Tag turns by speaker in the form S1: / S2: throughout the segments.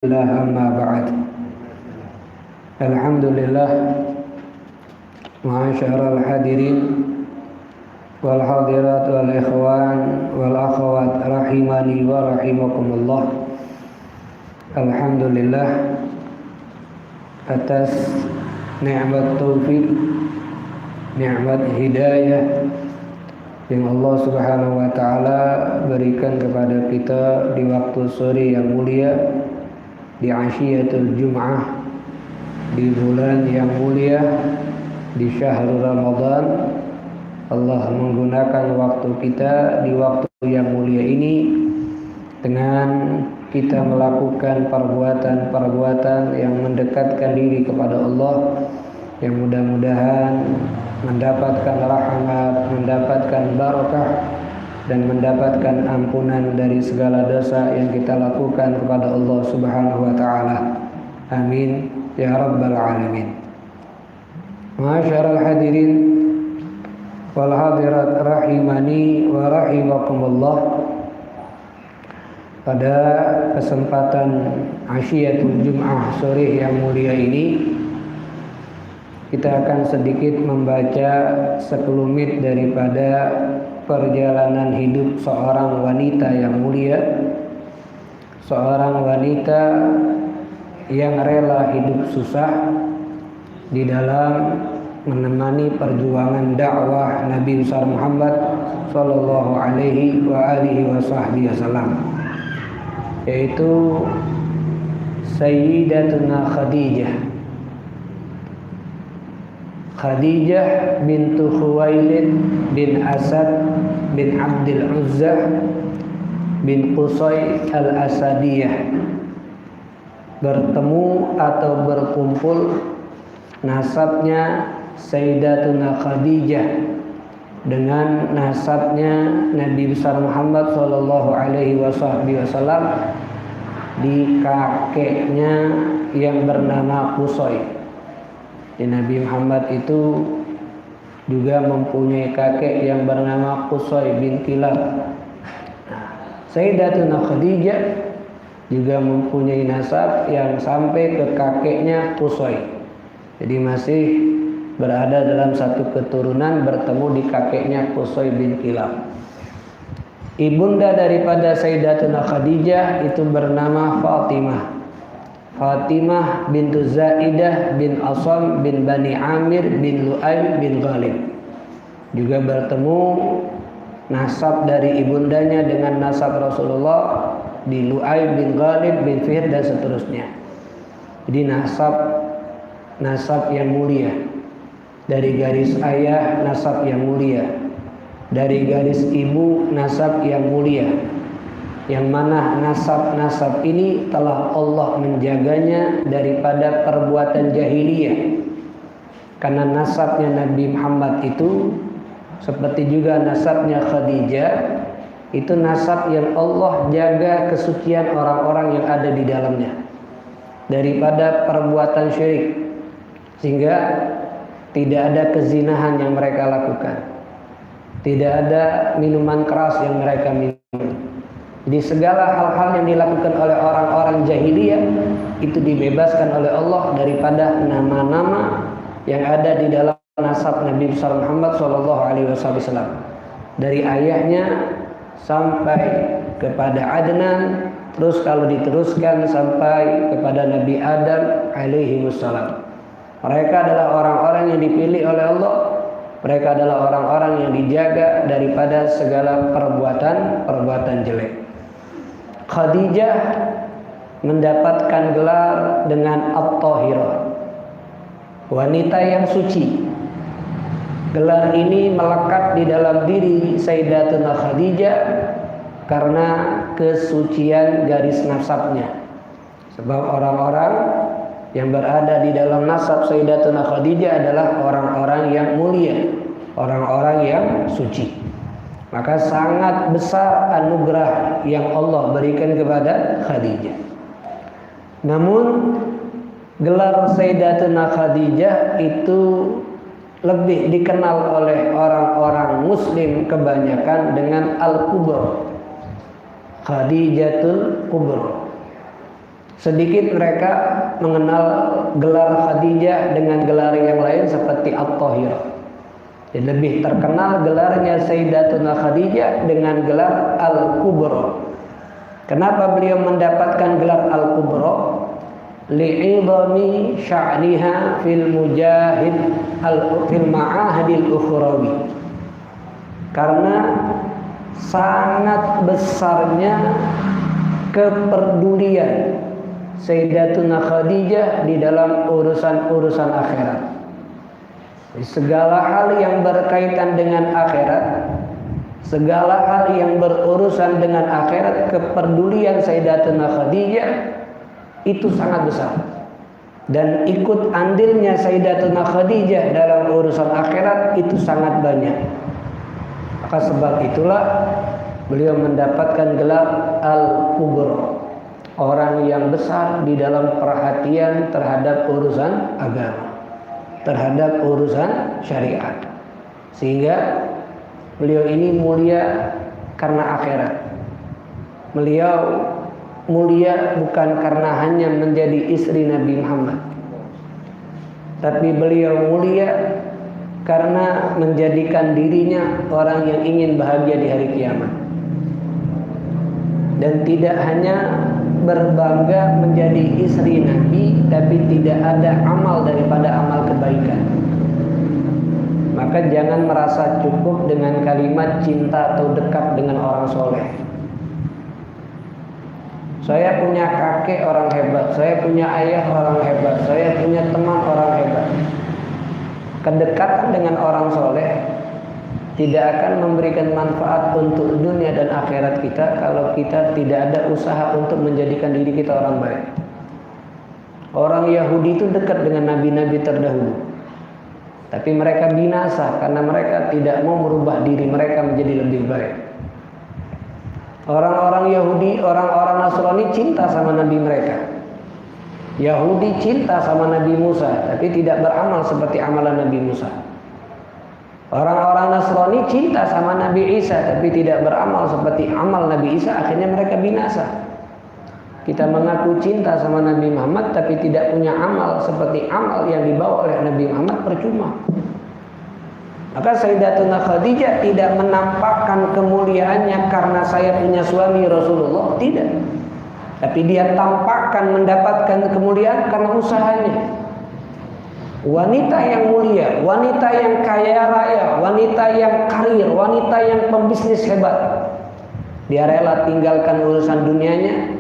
S1: Amma ba'd. Alhamdulillah, ma'asyiral hadirin wal hadirat wal ikhwan wal akhwat rahimani wa rahimakumullah. Alhamdulillah atas nikmat taufik, nikmat hidayah yang Allah Subhanahu wa taala berikan kepada kita di waktu sore yang mulia, di Asyiyatul Jum'ah, di bulan yang mulia, di syahrul Ramadan. Allah menggunakan waktu kita di waktu yang mulia ini dengan kita melakukan perbuatan-perbuatan yang mendekatkan diri kepada Allah, yang mudah-mudahan mendapatkan rahmat, mendapatkan barakah, dan mendapatkan ampunan dari segala dosa yang kita lakukan kepada Allah Subhanahu wa taala. Amin ya rabbal alamin. Ma'asyiral hadirin wal hadirat rahimani wa rahimakumullah. Pada kesempatan Asyiyatul Jum'ah sore yang mulia ini, kita akan sedikit membaca sekelumit daripada perjalanan hidup seorang wanita yang mulia, seorang wanita yang rela hidup susah di dalam menemani perjuangan dakwah Nabi besar Muhammad sallallahu alaihi wa alihi wasallam, yaitu Sayyidatuna Khadijah bintu Khuwailid bin Asad bin Abdul Uzza bin Qusay al-Asadiyah. Bertemu atau berkumpul nasabnya Sayyidatuna Khadijah dengan nasabnya Nabi besar Muhammad sallallahu alaihi wasallam di kakeknya yang bernama Qusay. Nabi Muhammad itu juga mempunyai kakek yang bernama Qusay bin Kilab. Sayyidatuna Khadijah juga mempunyai nasab yang sampai ke kakeknya Qusay. Jadi masih berada dalam satu keturunan, bertemu di kakeknya Qusay bin Kilab. Ibunda daripada Sayyidatuna Khadijah itu bernama Fatimah bintu Zaidah bin Asam bin Bani Amir bin Lu'aym bin Ghalib. Juga bertemu nasab dari ibundanya dengan nasab Rasulullah di Lu'aym bin Ghalib bin Fihr dan seterusnya. Jadi nasab yang mulia. Dari garis ayah nasab yang mulia, dari garis ibu nasab yang mulia, yang mana nasab-nasab ini telah Allah menjaganya daripada perbuatan jahiliyah. Karena nasabnya Nabi Muhammad itu seperti juga nasabnya Khadijah, itu nasab yang Allah jaga kesucian orang-orang yang ada di dalamnya daripada perbuatan syirik, sehingga tidak ada kezinahan yang mereka lakukan, tidak ada minuman keras yang mereka minum. Jadi segala hal-hal yang dilakukan oleh orang-orang jahiliyah itu dibebaskan oleh Allah daripada nama-nama yang ada di dalam nasab Nabi besar Muhammad sallallahu alaihi wasallam, dari ayahnya sampai kepada Adnan, terus kalau diteruskan sampai kepada Nabi Adam alaihi wassalam. Mereka adalah orang-orang yang dipilih oleh Allah. Mereka adalah orang-orang yang dijaga daripada segala perbuatan jelek. Khadijah mendapatkan gelar dengan At-Tahirah, wanita yang suci. Gelar ini melekat di dalam diri Sayyidatuna Khadijah karena kesucian garis nasabnya. Sebab orang-orang yang berada di dalam nasab Sayyidatuna Khadijah adalah orang-orang yang mulia, orang-orang yang suci. Maka sangat besar anugerah yang Allah berikan kepada Khadijah. Namun gelar Sayyidatuna Khadijah itu lebih dikenal oleh orang-orang muslim kebanyakan dengan Al-Kubra, Khadijatul Kubra. Sedikit mereka mengenal gelar Khadijah dengan gelar yang lain seperti At-Tahirah. Dan lebih terkenal gelarnya Sayyidatuna Khadijah dengan gelar Al-Kubra. Kenapa beliau mendapatkan gelar Al-Kubra? Li'idhami sya'niha fil mujahid fil ma'ahadil ukhrawi. Karena sangat besarnya kepedulian Sayyidatuna Khadijah di dalam urusan-urusan akhirat. Segala hal yang berkaitan dengan akhirat, segala hal yang berurusan dengan akhirat, kepedulian Sayyidatuna Khadijah itu sangat besar. Dan ikut andilnya Sayyidatuna Khadijah dalam urusan akhirat itu sangat banyak. Maka sebab itulah beliau mendapatkan gelar Al-Kubra, orang yang besar di dalam perhatian terhadap urusan agama, terhadap urusan syariat. Sehingga beliau ini mulia karena akhirat. Beliau mulia bukan karena hanya menjadi istri Nabi Muhammad, tapi beliau mulia karena menjadikan dirinya orang yang ingin bahagia di hari kiamat. Dan tidak hanya berbangga menjadi istri Nabi, tapi tidak ada amal daripada amal kebaikan. Maka jangan merasa cukup dengan kalimat cinta atau dekat dengan orang soleh. Saya punya kakek orang hebat, saya punya ayah orang hebat, saya punya teman orang hebat. Kedekatan dengan orang soleh tidak akan memberikan manfaat untuk dunia dan akhirat kita kalau kita tidak ada usaha untuk menjadikan diri kita orang baik. Orang Yahudi itu dekat dengan nabi-nabi terdahulu, tapi mereka binasa karena mereka tidak mau merubah diri mereka menjadi lebih baik. Orang-orang Yahudi, orang-orang Nasrani cinta sama nabi mereka. Yahudi cinta sama Nabi Musa, tapi tidak beramal seperti amalan Nabi Musa. Orang-orang Nasrani cinta sama Nabi Isa, tapi tidak beramal seperti amal Nabi Isa, akhirnya mereka binasa. Kita mengaku cinta sama Nabi Muhammad, tapi tidak punya amal seperti amal yang dibawa oleh Nabi Muhammad, percuma. Maka Sayyidatuna Khadijah tidak menampakkan kemuliaannya karena saya punya suami Rasulullah, tidak. Tapi dia tampakkan mendapatkan kemuliaan karena usahanya. Wanita yang mulia, wanita yang kaya raya, wanita yang karir, wanita yang pembisnis hebat. Dia rela tinggalkan urusan dunianya,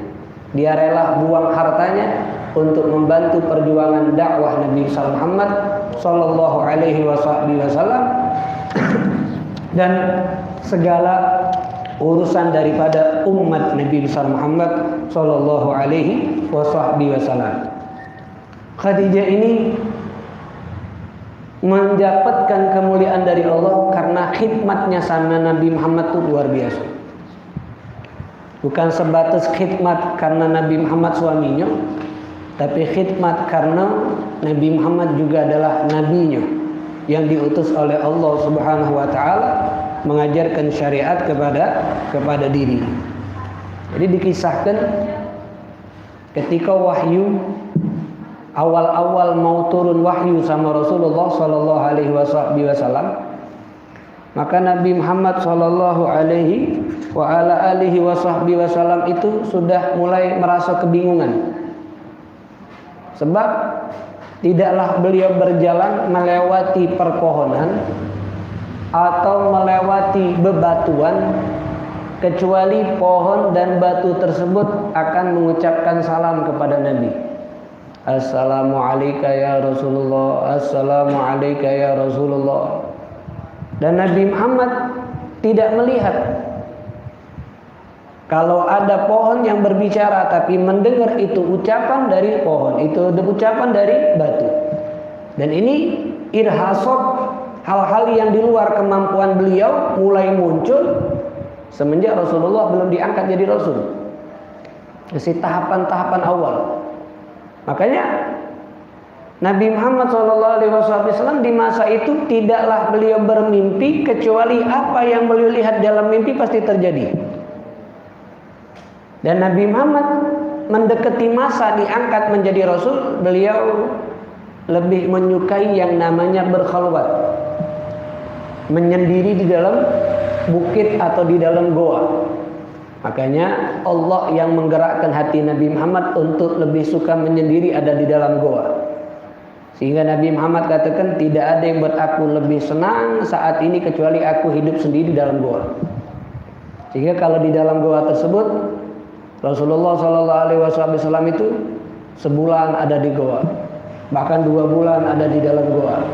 S1: dia rela buang hartanya untuk membantu perjuangan dakwah Nabi Muhammad sallallahu alaihi wasallam dan segala urusan daripada umat Nabi besar Muhammad sallallahu alaihi wasallam. Khadijah ini mendapatkan kemuliaan dari Allah karena khidmatnya sama Nabi Muhammad itu luar biasa. Bukan sebatas khidmat karena Nabi Muhammad suaminya, tapi khidmat karena Nabi Muhammad juga adalah nabinya yang diutus oleh Allah Subhanahu wa taala mengajarkan syariat kepada diri. Jadi dikisahkan ketika wahyu awal-awal mau turun wahyu sama Rasulullah sallallahu alaihi wasallam, maka Nabi Muhammad sallallahu alaihi wa ala alihi wasallam itu sudah mulai merasa kebingungan. Sebab tidaklah beliau berjalan melewati perpohonan atau melewati bebatuan kecuali pohon dan batu tersebut akan mengucapkan salam kepada Nabi. Assalamu alayka ya Rasulullah, assalamu alayka ya Rasulullah. Dan Nabi Muhammad tidak melihat kalau ada pohon yang berbicara, tapi mendengar itu ucapan dari pohon, itu ucapan dari batu. Dan ini irhasot, hal-hal yang di luar kemampuan beliau mulai muncul semenjak Rasulullah belum diangkat jadi Rasul. Masih tahapan-tahapan awal. Makanya Nabi Muhammad SAW di masa itu tidaklah beliau bermimpi kecuali apa yang beliau lihat dalam mimpi pasti terjadi. Dan Nabi Muhammad mendekati masa diangkat menjadi Rasul, beliau lebih menyukai yang namanya berkhalwat, menyendiri di dalam bukit atau di dalam goa. Makanya Allah yang menggerakkan hati Nabi Muhammad untuk lebih suka menyendiri ada di dalam goa. Sehingga Nabi Muhammad katakan, tidak ada yang buat aku lebih senang saat ini kecuali aku hidup sendiri di dalam goa. Sehingga kalau di dalam goa tersebut, Rasulullah SAW itu sebulan ada di goa, bahkan 2 bulan ada di dalam goa.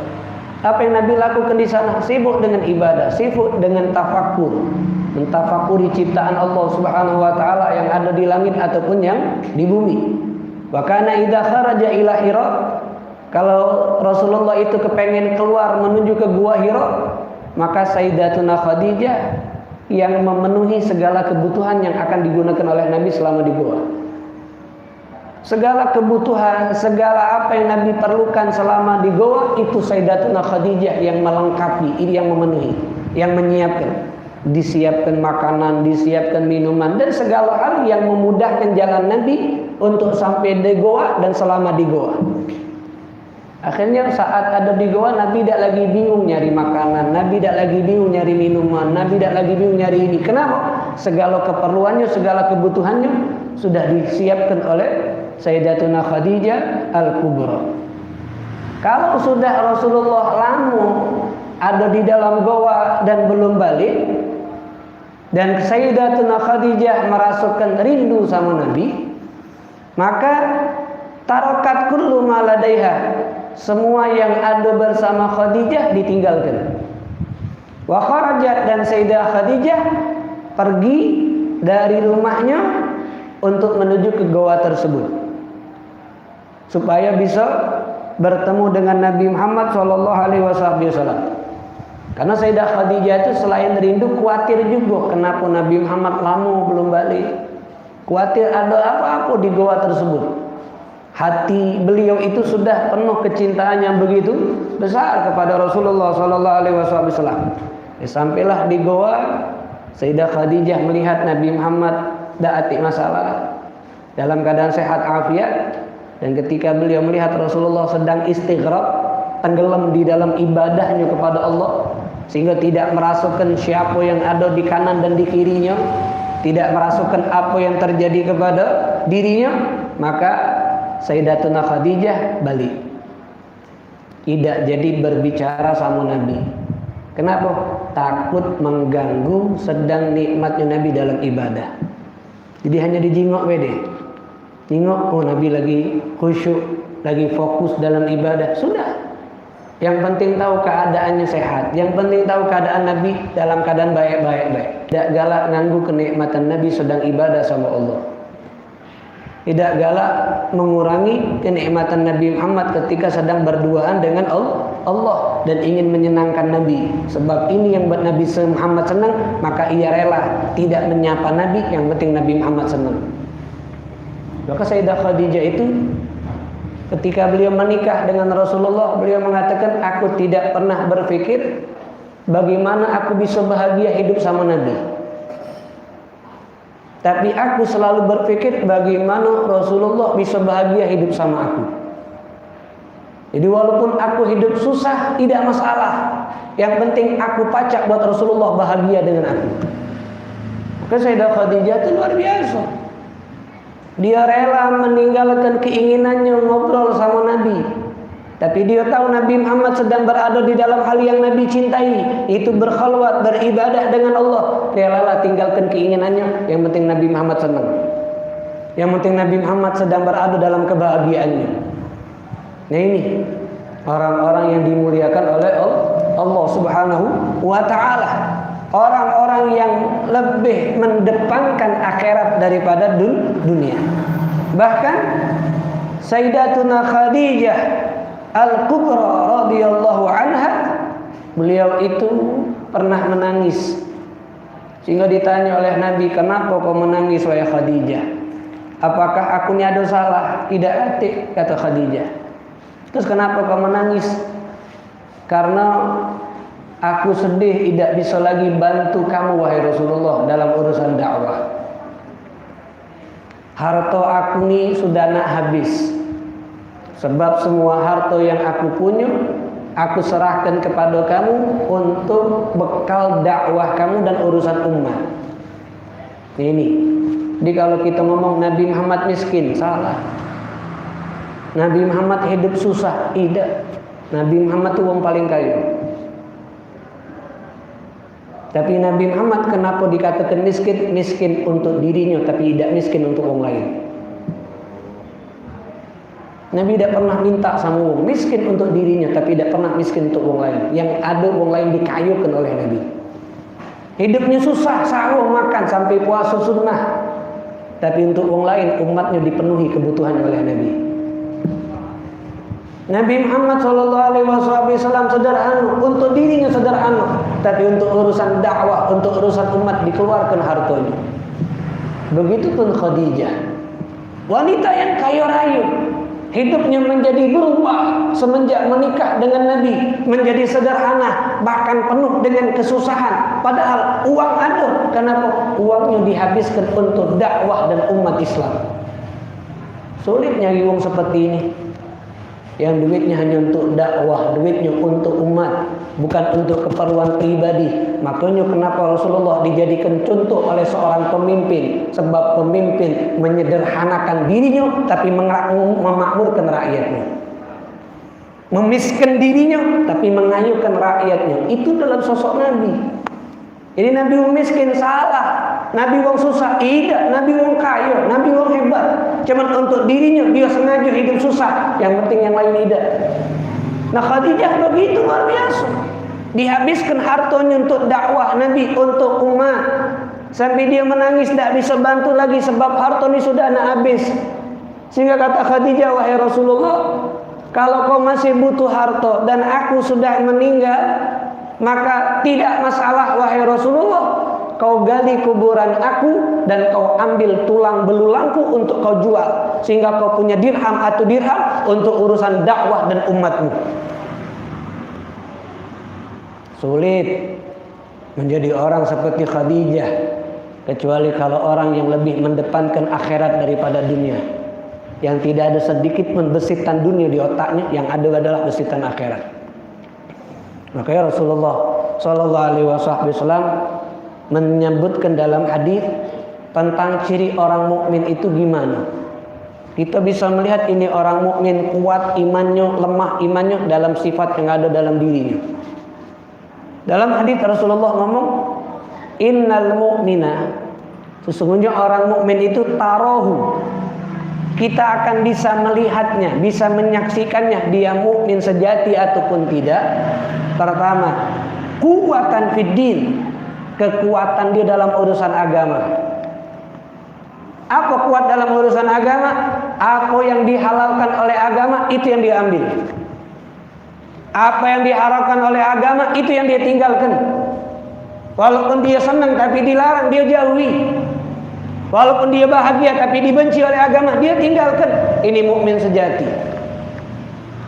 S1: Apa yang Nabi lakukan di sana? Sibuk dengan ibadah, sibuk dengan tafakur, mentafakuri ciptaan Allah Subhanahu wa taala yang ada di langit ataupun yang di bumi. Wa kana idza kharaja ila Hira, kalau Rasulullah itu kepengen keluar menuju ke gua Hira, maka Sayyidatuna Khadijah yang memenuhi segala kebutuhan yang akan digunakan oleh Nabi selama di gua. Segala kebutuhan, segala apa yang Nabi perlukan selama di goa, itu Sayyidatuna Khadijah yang melengkapi, yang memenuhi, yang menyiapkan. Disiapkan makanan, disiapkan minuman, dan segala hal yang memudahkan jalan Nabi untuk sampai di goa dan selama di goa. Akhirnya saat ada di goa, Nabi tidak lagi bingung nyari makanan, Nabi tidak lagi bingung nyari minuman, Nabi tidak lagi bingung nyari ini. Kenapa? Segala keperluannya, segala kebutuhannya sudah disiapkan oleh Sayyidatuna Khadijah Al-Kubra. Kalau sudah Rasulullah lama ada di dalam goa dan belum balik, dan Sayyidatuna Khadijah merasakan rindu sama Nabi, maka tarakat kullu ma ladaiha, semua yang ada bersama Khadijah ditinggalkan. Wa kharajat, dan Sayyidah Khadijah pergi dari rumahnya untuk menuju ke goa tersebut supaya bisa bertemu dengan Nabi Muhammad SAW. Karena Sayyidah Khadijah itu selain rindu, khawatir juga kenapa Nabi Muhammad lama belum balik. Khawatir ada apa-apa di goa tersebut. Hati beliau itu sudah penuh kecintaan yang begitu besar kepada Rasulullah SAW. Sampailah di goa, Sayyidah Khadijah melihat Nabi Muhammad tidak ada masalah, dalam keadaan sehat afiat. Dan ketika beliau melihat Rasulullah sedang istighraq, tenggelam di dalam ibadahnya kepada Allah, sehingga tidak merasakan siapa yang ada di kanan dan di kirinya, tidak merasakan apa yang terjadi kepada dirinya, maka Sayyidatuna Khadijah balik, tidak jadi berbicara sama Nabi. Kenapa? Takut mengganggu sedang nikmatnya Nabi dalam ibadah. Jadi hanya dijingok wede. Tengok, oh Nabi lagi khusyuk, lagi fokus dalam ibadah. Sudah. Yang penting tahu keadaannya sehat. Yang penting tahu keadaan Nabi dalam keadaan baik-baik. Tidak galak nganggu kenikmatan Nabi sedang ibadah sama Allah. Tidak galak mengurangi kenikmatan Nabi Muhammad ketika sedang berduaan dengan Allah dan ingin menyenangkan Nabi. Sebab ini yang buat Nabi Muhammad senang, maka ia rela tidak menyapa Nabi, yang penting Nabi Muhammad senang. Maka Sayyidah Khadijah itu ketika beliau menikah dengan Rasulullah, beliau mengatakan, aku tidak pernah berpikir bagaimana aku bisa bahagia hidup sama Nabi, tapi aku selalu berpikir bagaimana Rasulullah bisa bahagia hidup sama aku. Jadi walaupun aku hidup susah tidak masalah, yang penting aku pacak buat Rasulullah bahagia dengan aku. Maka Sayyidah Khadijah itu luar biasa. Dia rela meninggalkan keinginannya ngobrol sama Nabi, tapi dia tahu Nabi Muhammad sedang berada di dalam hal yang Nabi cintai, itu berkhalwat, beribadah dengan Allah. Dia rela tinggalkan keinginannya, yang penting Nabi Muhammad senang, yang penting Nabi Muhammad sedang berada dalam kebahagiaannya. Nah ini orang-orang yang dimuliakan oleh Allah Subhanahu wa ta'ala, orang-orang yang lebih mendepankan akhirat daripada dunia. Bahkan Sayyidatuna Khadijah Al-Kubra radhiyallahu anha, beliau itu pernah menangis, sehingga ditanya oleh Nabi, kenapa kau menangis wahai Khadijah? Apakah aku ni ada salah? Tidak ada, kata Khadijah. Terus kenapa kau menangis? Karena aku sedih tidak bisa lagi bantu kamu wahai Rasulullah dalam urusan dakwah. harta aku ni sudah nak habis. Sebab semua harta yang aku punya aku serahkan kepada kamu untuk bekal dakwah kamu dan urusan umat. Ini. Jadi kalau kita ngomong Nabi Muhammad miskin, salah. Nabi Muhammad hidup susah, tidak. Nabi Muhammad itu orang paling kaya. Tapi Nabi Muhammad kenapa dikatakan miskin? Miskin untuk dirinya tapi tidak miskin untuk orang lain. Nabi tidak pernah minta sama orang, miskin untuk dirinya tapi tidak pernah miskin untuk orang lain. Yang ada orang lain dikayukan oleh Nabi. Hidupnya susah, sahur makan sampai puasa sunnah. Tapi untuk orang lain umatnya dipenuhi kebutuhan oleh Nabi. Nabi Muhammad SAW sederhana, untuk dirinya sederhana, tapi untuk urusan dakwah, untuk urusan umat dikeluarkan hartanya. Begitupun Khadijah, wanita yang kaya raya, hidupnya menjadi berubah semenjak menikah dengan Nabi, menjadi sederhana, bahkan penuh dengan kesusahan. Padahal uang ada, kenapa? Uangnya dihabiskan untuk dakwah dan umat Islam. Sulit nyari uang seperti ini. Yang duitnya hanya untuk dakwah, duitnya untuk umat, bukan untuk keperluan pribadi. Makanya kenapa Rasulullah dijadikan contoh oleh seorang pemimpin? Sebab pemimpin menyederhanakan dirinya tapi memakmurkan rakyatnya. Memiskin dirinya tapi mengayuhkan rakyatnya. Itu dalam sosok Nabi. Jadi Nabi miskin, salah. Nabi wong susah, tidak. Nabi wong kaya, Nabi wong hebat. Cuman untuk dirinya dia sengaja hidup susah, yang penting yang lain tidak. Nah Khadijah begitu luar biasa. Dihabiskan hartanya untuk dakwah Nabi, untuk umat. Sampai dia menangis tidak bisa bantu lagi sebab hartanya sudah nak habis. Sehingga kata Khadijah, wahai Rasulullah, kalau kau masih butuh harta dan aku sudah meninggal, maka tidak masalah wahai Rasulullah. Kau gali kuburan aku dan kau ambil tulang belulangku untuk kau jual, sehingga kau punya dirham atau dirham untuk urusan dakwah dan umatmu. Sulit menjadi orang seperti Khadijah, kecuali kalau orang yang lebih mendepankan akhirat daripada dunia, yang tidak ada sedikit pun besitan dunia di otaknya, yang ada adalah besitan akhirat. Makanya Rasulullah SAW menyebutkan dalam hadis tentang ciri orang mukmin itu gimana. Kita bisa melihat ini orang mukmin kuat imannya, lemah imannya dalam sifat yang ada dalam dirinya. Dalam hadis Rasulullah ngomong, innal mu'mina, sesungguhnya orang mukmin itu tarahu, kita akan bisa melihatnya, bisa menyaksikannya dia mukmin sejati ataupun tidak. Pertama, kuwatan fid din, kekuatan dia dalam urusan agama. Apa kuat dalam urusan agama? Apa yang dihalalkan oleh agama itu yang dia ambil. Apa yang diharamkan oleh agama itu yang dia tinggalkan. Walaupun dia senang tapi dilarang, dia jauhi. Walaupun dia bahagia tapi dibenci oleh agama, dia tinggalkan. Ini mukmin sejati.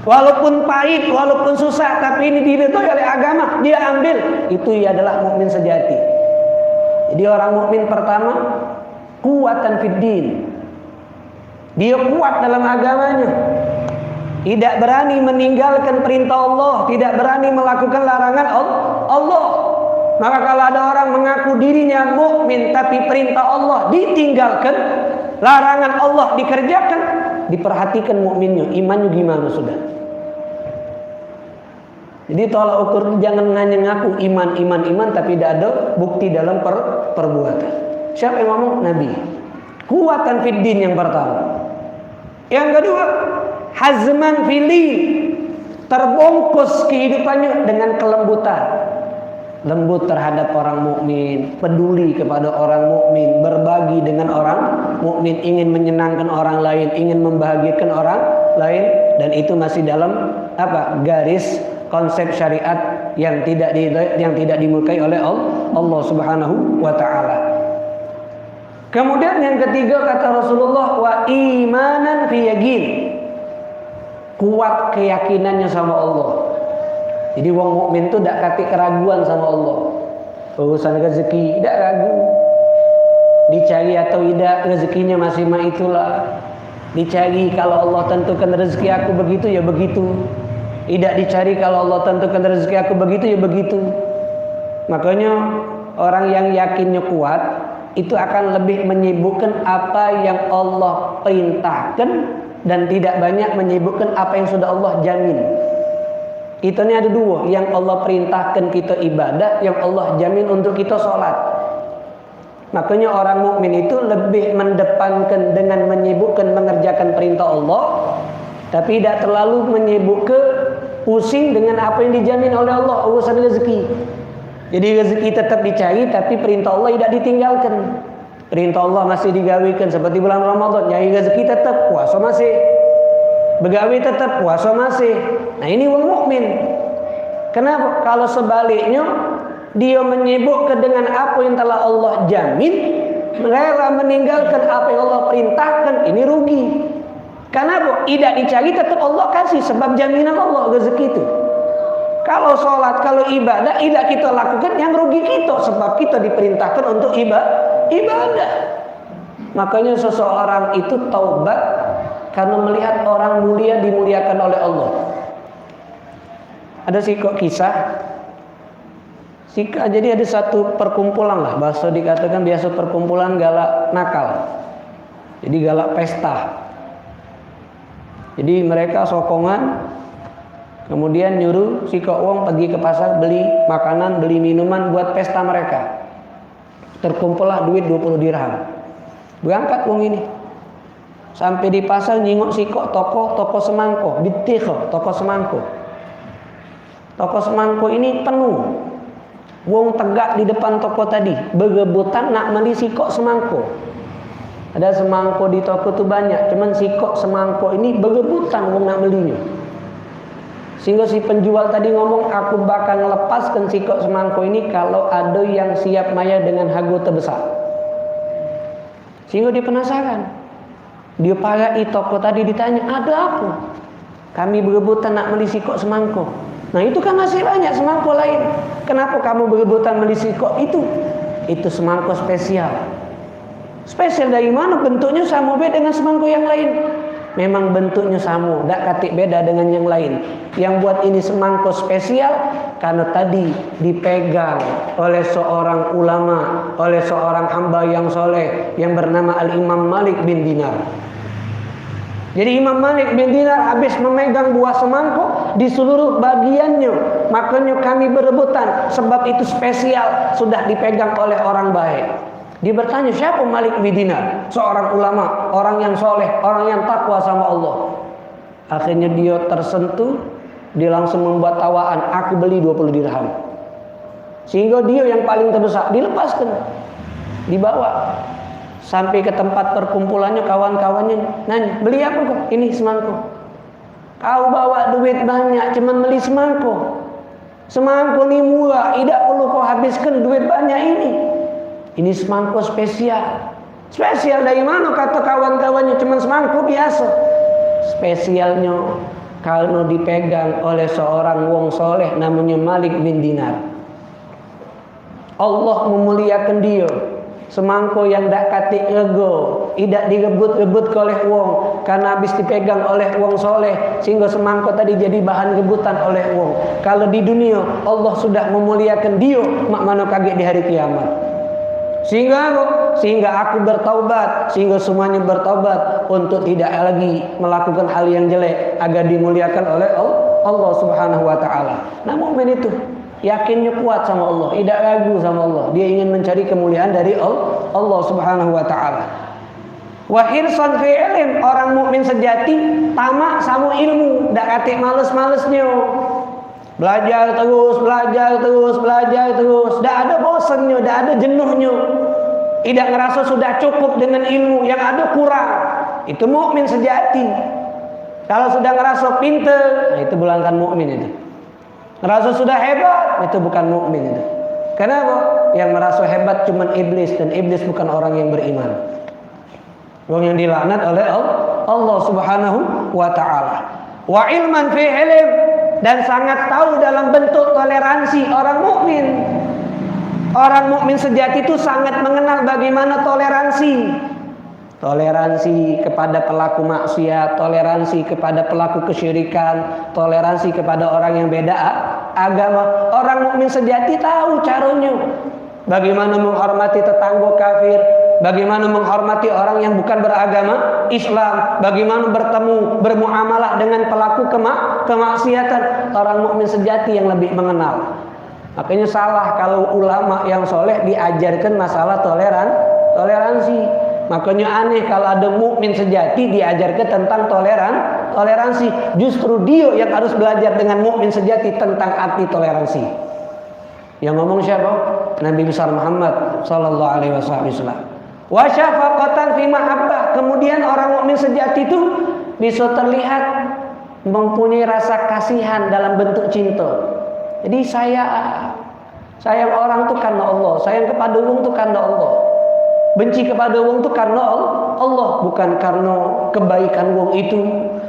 S1: Walaupun pahit, walaupun susah, tapi ini diridhoi oleh agama, dia ambil. Itu adalah mukmin sejati. Jadi orang mukmin pertama, kuatan fid din. Dia kuat dalam agamanya. Tidak berani meninggalkan perintah Allah, tidak berani melakukan larangan Allah. Maka kalau ada orang mengaku dirinya mukmin tapi perintah Allah ditinggalkan, larangan Allah dikerjakan, diperhatikan mukminnya, imannya gimana sudah. Jadi tolak ukur, jangan hanya ngaku iman tapi tidak ada bukti dalam perbuatan. Siapa yang ngomong? Nabi. Kuatan fid din yang pertama. Yang kedua, hazman fili, terbungkus kehidupannya dengan kelembutan. Lembut terhadap orang mukmin, peduli kepada orang mukmin, berbagi dengan orang mukmin, ingin menyenangkan orang lain, ingin membahagiakan orang lain, dan itu masih dalam garis konsep syariat yang tidak dimurkai oleh Allah Subhanahu wa taala. Kemudian yang ketiga kata Rasulullah, wa imanan fi yaqin, kuat keyakinannya sama Allah. Jadi wong mukmin itu tidak kati keraguan sama Allah. Urusan rezeki tidak ragu. Dicari atau tidak, rezekinya masih itulah. Dicari kalau Allah tentukan rezeki aku begitu ya begitu. Tidak dicari kalau Allah tentukan rezeki aku begitu ya begitu. Makanya orang yang yakinnya kuat itu akan lebih menyibukkan apa yang Allah perintahkan dan tidak banyak menyibukkan apa yang sudah Allah jamin. Kita ini ada dua, yang Allah perintahkan kita ibadah, yang Allah jamin untuk kita sholat. Makanya orang mukmin itu lebih mendepankan dengan menyibukkan mengerjakan perintah Allah, tapi tidak terlalu menyibukkan pusing dengan apa yang dijamin oleh Allah urusan rezeki. Jadi rezeki tetap dicari, tapi perintah Allah tidak ditinggalkan. Perintah Allah masih digawikan seperti bulan Ramadan, nyari rezeki tetap, puasa masih. Begawi tetap, puasa masih. Nah ini orang mukmin. Kenapa? Kalau sebaliknya dia menyibukkan dengan apa yang telah Allah jamin, rela meninggalkan apa yang Allah perintahkan, ini rugi. Kenapa? Tidak dicari tetap Allah kasih, sebab jaminan Allah rezeki itu. Kalau sholat, kalau ibadah tidak kita lakukan, yang rugi kita, sebab kita diperintahkan untuk ibadah. Makanya seseorang itu taubat karena melihat orang mulia dimuliakan oleh Allah. Ada kisah. Jadi ada satu perkumpulan lah, bahasa dikatakan biasa perkumpulan galak nakal. Jadi galak pesta. Jadi mereka sokongan, kemudian nyuruh si wong pergi ke pasar beli makanan, beli minuman buat pesta mereka. Terkumpullah duit 20 dirham. Berangkat wong ini. Sampai di pasar nyingok si toko semangko, bitikho, toko semangko. Toko semangko ini penuh. Wong tegak di depan toko tadi, berebutan nak beli si semangko. Ada semangko di toko itu banyak, cuman si semangko ini berebutan wong nak belinya. Sehingga si penjual tadi ngomong, aku bakal melepaskan si semangko ini kalau ada yang siap maya dengan harga terbesar. Sehingga dia penasaran. Dia parai toko tadi, ditanya, ada apa? Kami berebutan nak beli si semangko. Nah itu kan masih banyak semangko lain. Kenapa kamu berebutan beli si itu? Itu semangko spesial. Spesial dari mana? Bentuknya sama beda dengan semangko yang lain. Memang bentuknya sama, tidak katik beda dengan yang lain. Yang buat ini semangko spesial karena tadi dipegang oleh seorang ulama, oleh seorang hamba yang soleh yang bernama Al-Imam Malik bin Dinar. Jadi Imam Malik bin Dinar habis memegang buah semangko di seluruh bagiannya. Makanya kami berebutan, sebab itu spesial, sudah dipegang oleh orang baik. Dia bertanya, siapa Malik bin Dinar? Seorang ulama, orang yang soleh, orang yang takwa sama Allah. Akhirnya dia tersentuh, dia langsung membuat tawaan, aku beli 20 dirham. Sehingga dia yang paling terbesar dilepaskan, dibawa sampai ke tempat perkumpulannya, kawan-kawannya nanya, beli apa kok? Ini semangko. Kau bawa duit banyak, cuman beli semangko. Semangko ini murah, tidak perlu kau habiskan duit banyak ini. Ini semangko spesial. Spesial dari mana? Kata kawan-kawannya, cuman semangko biasa. Spesialnya karena dipegang oleh seorang wong soleh namanya Malik bin Dinar. Allah memuliakan dia. Semangko yang dak katik rego, tidak direbut-rebut oleh wong, karena habis dipegang oleh wong soleh, sehingga semangko tadi jadi bahan rebutan oleh wong. Kalau di dunia Allah sudah memuliakan dia, mak mana kaget di hari kiamat. Sehingga aku bertaubat, sehingga semuanya bertaubat untuk tidak lagi melakukan hal yang jelek agar dimuliakan oleh Allah Subhanahu wa taala. Nah, mukmin itu yakinnya kuat sama Allah, tidak ragu sama Allah. Dia ingin mencari kemuliaan dari Allah Subhanahu wa taala. Wa hirsan fi ilm, orang mukmin sejati tamak sama ilmu, ndak katik males-malesnya. Belajar terus, ndak ada bosannya, ndak ada jenuhnya. Tidak ngerasa sudah cukup dengan ilmu, yang ada kurang. Itu mukmin sejati. Kalau sudah ngerasa pintar, nah itu bukan mukmin itu. Ngerasa sudah hebat, itu bukan mukmin itu. Kenapa? Yang merasa hebat cuma iblis, dan iblis bukan orang yang beriman. Orang yang dilaknat oleh Allah Subhanahu wa taala. Wa ilman fi ilm, dan sangat tahu dalam bentuk toleransi orang mukmin. Orang mukmin sejati itu sangat mengenal bagaimana toleransi. Toleransi kepada pelaku maksiat, toleransi kepada pelaku kesyirikan, toleransi kepada orang yang beda agama. Orang mukmin sejati tahu caranya. Bagaimana menghormati tetangga kafir, bagaimana menghormati orang yang bukan beragama Islam, bagaimana bermuamalah dengan pelaku kemaksiatan. Orang mukmin sejati yang lebih mengenal. Makanya salah kalau ulama yang soleh diajarkan masalah toleransi. Makanya aneh kalau ada mukmin sejati diajarkan tentang toleransi. Justru dia yang harus belajar dengan mukmin sejati tentang arti toleransi. Yang ngomong siapa? Nabi besar Muhammad sallallahu alaihi wasallam. Wa syafaqatan fi mahabbah. Kemudian orang mukmin sejati itu bisa terlihat mempunyai rasa kasihan dalam bentuk cinta. Jadi sayang orang itu karena Allah, sayang kepada wong itu karena Allah. Benci kepada wong itu karena Allah, bukan karena kebaikan wong itu,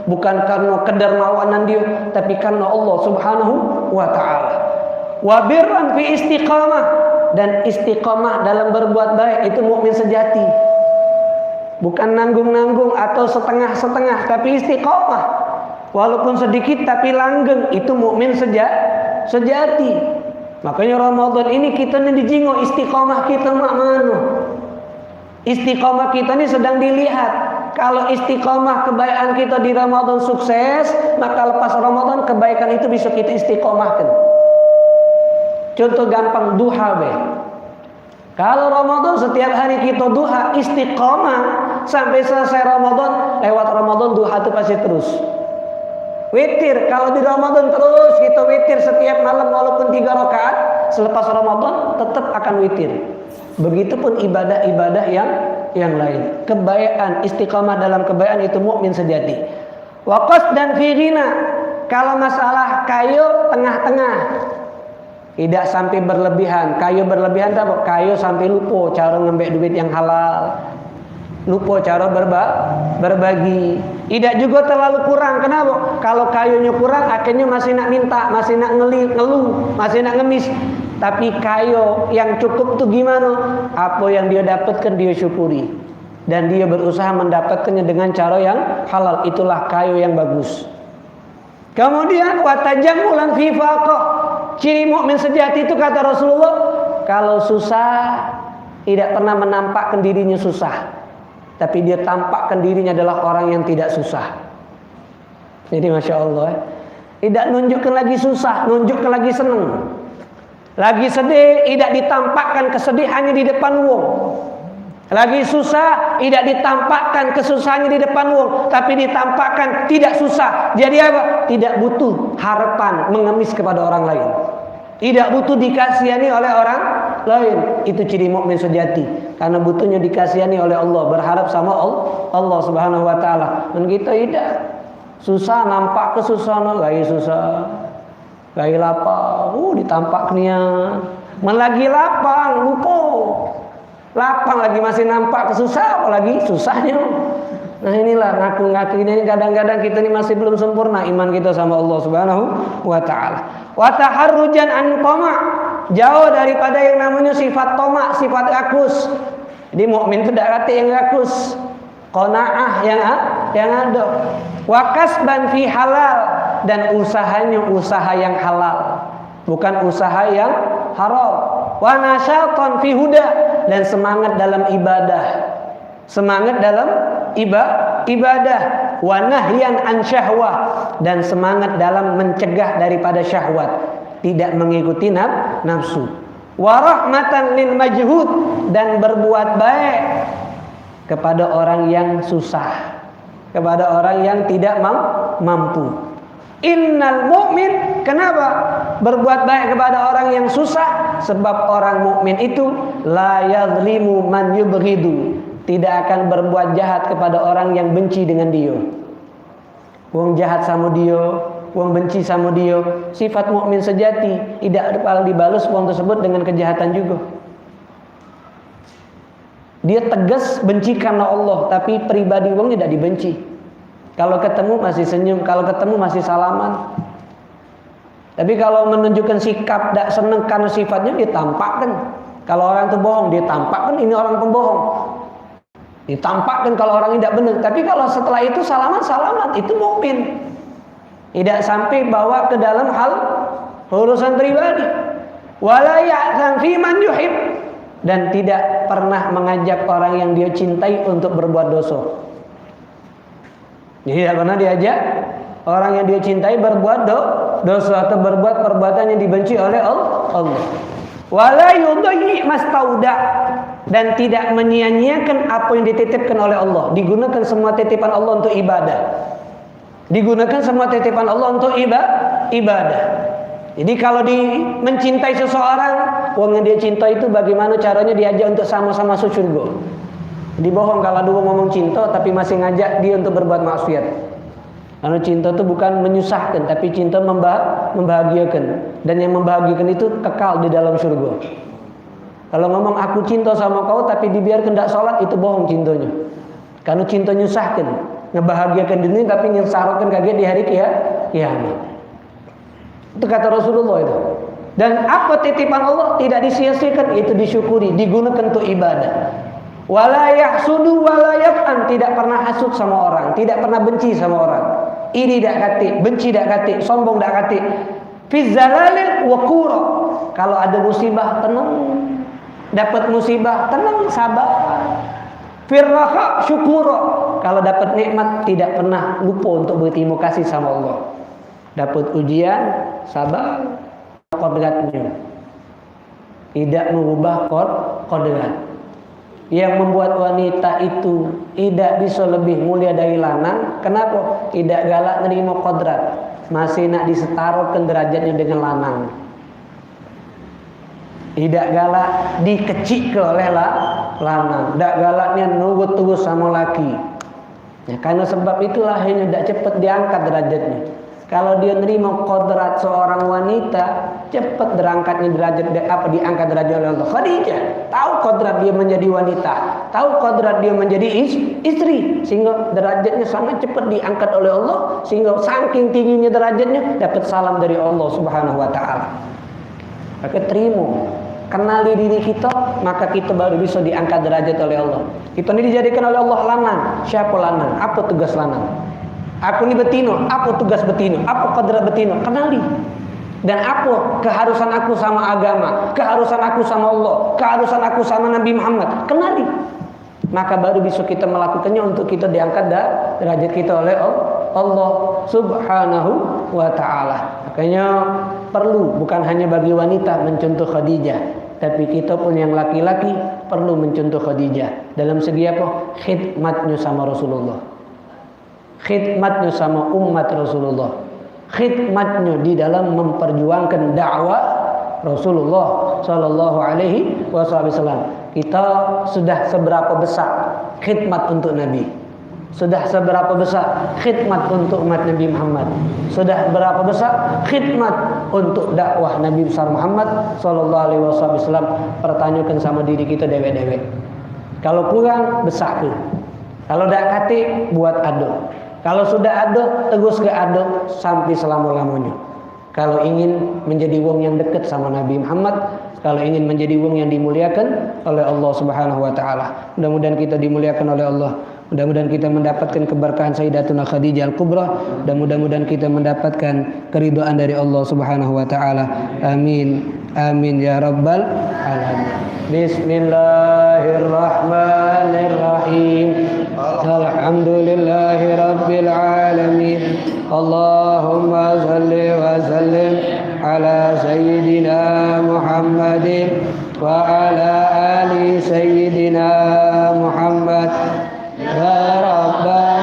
S1: bukan karena kedermawanan dia, tapi karena Allah Subhanahu wa taala. Wa birran fi istiqamah, dan istiqamah dalam berbuat baik itu mukmin sejati. Bukan nanggung-nanggung atau setengah-setengah, tapi istiqamah. Walaupun sedikit tapi langgeng, itu mukmin sejati. Makanya Ramadan ini kita nih dijingo istiqamah kita mana? Istiqamah kita ini sedang dilihat. Kalau istiqamah kebaikan kita di Ramadan sukses, maka lepas Ramadan kebaikan itu bisa kita istiqamahkan. Contoh gampang, duha be. Kalau Ramadan setiap hari kita duha istiqamah sampai selesai Ramadan, lewat Ramadan duha itu pasti terus. Witir, kalau di Ramadan terus kita witir setiap malam walaupun 3 rakaat, selepas Ramadan tetap akan witir. Begitupun ibadah-ibadah yang lain. Kebaikan, istiqamah dalam kebaikan itu mukmin sejati. Waqas dan fi ghina. Kalau masalah kayu tengah-tengah. Tidak sampai berlebihan. Kayu berlebihan apa? Kayu sampai lupa cara ngambil duit yang halal. Lupa cara berbagi. Tidak juga terlalu kurang. Kenapa? Kalau kayunya kurang, akhirnya masih nak minta, masih nak ngeluh, masih nak ngemis. Tapi kayu yang cukup itu gimana? Apa yang dia dapatkan dia syukuri. Dan dia berusaha mendapatkannya dengan cara yang halal. Itulah kayu yang bagus. Kemudian watajammulan fi faqah. Ciri mukmin sejati itu kata Rasulullah, kalau susah tidak pernah menampakkan dirinya susah. Tapi dia tampakkan dirinya adalah orang yang tidak susah. Jadi Masya Allah, tidak nunjukkan lagi susah, nunjukkan lagi senang. Lagi sedih, tidak ditampakkan kesedihannya di depan wong. Lagi susah, tidak ditampakkan kesusahannya di depan wong, tapi ditampakkan tidak susah. Jadi apa? Tidak butuh harapan mengemis kepada orang lain. Tidak butuh dikasihani oleh orang lain. Itu ciri mukmin sejati. Karena butuhnya dikasihani oleh Allah, berharap sama Allah Subhanahu wa taala. Dan kita tidak. Susah nampak kesusahan, lagi susah. Lagi lapang, ditampak niat. Melagi lapang, lupa. Lapang lagi masih nampak kesusah, apalagi susahnya. Nah inilah ngaku-ngaku ini kadang-kadang kita ini masih belum sempurna iman kita sama Allah Subhanahu wa taala. Wa taharrujan an qama, jauh daripada yang namanya sifat toma, sifat rakus. Jadi mukmin itu tidak kata yang rakus. Qanaah yang ada. Wa kasban fi halal, dan usahanya usaha yang halal, bukan usaha yang haram. Wa nasyatan fi huda, dan semangat dalam ibadah. Semangat dalam ibadah. Wa nahyan an syahwah, dan semangat dalam mencegah daripada syahwat, tidak mengikuti nafsu. Wa rahmatan lil majhud, dan berbuat baik kepada orang yang susah, kepada orang yang tidak mampu. Innal mu'min, kenapa berbuat baik kepada orang yang susah? Sebab orang mukmin itu la yadhlimu man yubghidu, tidak akan berbuat jahat kepada orang yang benci dengan dia. Wong jahat sama dia, wong benci sama dia. Sifat mukmin sejati, tidak dibalas wong tersebut dengan kejahatan juga. Dia tegas benci karena Allah, tapi pribadi wong tidak dibenci. Kalau ketemu masih senyum, kalau ketemu masih salaman. Tapi kalau menunjukkan sikap tidak senang karena sifatnya, ditampakkan. Kalau orang itu bohong, dia tampakkan ini orang pembohong. Ditampakkan kalau orang tidak benar. Tapi kalau setelah itu salaman, itu mukmin. Tidak sampai bawa ke dalam hal urusan pribadi. Wala ya'zam fi man yuhib, dan tidak pernah mengajak orang yang dia cintai untuk berbuat dosa. Jadi tidak pernah diajak orang yang dia cintai berbuat dosa atau berbuat perbuatan yang dibenci oleh Allah. Wala yudayyi mastauda, dan tidak menyia-nyiakan apa yang dititipkan oleh Allah. Digunakan semua titipan Allah untuk ibadah. Digunakan semua titipan Allah untuk ibadah. Jadi kalau mencintai seseorang, orang yang dia cinta itu bagaimana caranya diajak untuk sama-sama masuk surga. Jadi bohong kalau dulu ngomong cinta tapi masih ngajak dia untuk berbuat maksiat. Karena cinta itu bukan menyusahkan, tapi cinta membahagiakan. Dan yang membahagiakan itu kekal di dalam surga. Kalau ngomong aku cinta sama kau tapi dibiarkan tidak sholat, itu bohong cintanya. Karena cinta nyusahkan, ngebahagiakan dunia tapi nyesarokan kaget di hari kiamat. Itu kata Rasulullah itu. Dan apa titipan Allah tidak disia-siakan, itu disyukuri, digunakan untuk ibadah. Wala yahsudu wala yaf'an, tidak pernah hasud sama orang, tidak pernah benci sama orang. Iri dak kate, benci dak kate, sombong dak kate. Fi zalalil wa qura. Kalau ada musibah tenang, dapat musibah tenang, sabar. Firraha syukura. Kalau dapat nikmat tidak pernah lupa untuk berterima kasih sama Allah. Dapat ujian, sabar, kodratnya. Tidak mengubah kodrat. Yang membuat wanita itu tidak bisa lebih mulia dari lanang. Kenapa? Tidak galak menerima kodrat. Masih nak disetarukan derajatnya dengan lanang. Tidak galak dikecilkan oleh lanang. Tidak galaknya nurut sama laki. Ya, karena sebab itulah hanya tidak cepat diangkat derajatnya. Kalau dia nerima kodrat seorang wanita, cepat berangkatnya derajat diangkat derajat oleh Allah. Khadijah tahu kodrat dia menjadi wanita, tahu kodrat dia menjadi istri, sehingga derajatnya sangat cepat diangkat oleh Allah, sehingga saking tingginya derajatnya dapat salam dari Allah Subhanahu wa taala. Maka terima, kenali diri kita, maka kita baru bisa diangkat derajat oleh Allah. Kita ini dijadikan oleh Allah lanang. Siapa lanang? Apa tugas lanang? Aku ini betino, apa tugas betino, apa kodrat betino, kenali. Dan apa keharusan aku sama agama, keharusan aku sama Allah, keharusan aku sama Nabi Muhammad, kenali. Maka baru bisa kita melakukannya untuk kita diangkat derajat kita oleh Allah Subhanahu wa ta'ala. Makanya perlu bukan hanya bagi wanita mencontoh Khadijah, tapi kita pun yang laki-laki perlu mencontoh Khadijah. Dalam segi apa? Khidmatnya sama Rasulullah, khidmatnya sama umat Rasulullah, khidmatnya di dalam memperjuangkan dakwah Rasulullah Sallallahu Alaihi Wasallam. Kita sudah seberapa besar khidmat untuk Nabi? Sudah seberapa besar khidmat untuk umat Nabi Muhammad? Sudah berapa besar khidmat untuk dakwah Nabi besar Muhammad Sallallahu Alaihi Wasallam? Pertanyakan sama diri kita dewe-dewe. Kalau kurang besar tu. Kalau dak kate buat ado. Kalau sudah ada, tegus ke ada sampai selama-lamanya. Kalau ingin menjadi wong yang dekat sama Nabi Muhammad, kalau ingin menjadi wong yang dimuliakan oleh Allah Subhanahu wa taala. Mudah-mudahan kita dimuliakan oleh Allah. Mudah-mudahan kita mendapatkan keberkahan Sayyidatuna Khadijah Al-Kubra, dan mudah-mudahan kita mendapatkan keridhaan dari Allah Subhanahu wa taala. Amin. Amin ya rabbal alamin. Bismillahirrahmanirrahim. Alhamdulillahi rabbil alamin. Allahumma salli wa sallim ala sayyidina Muhammadin wa ala ali sayyidina Muhammad. Ya Rabbana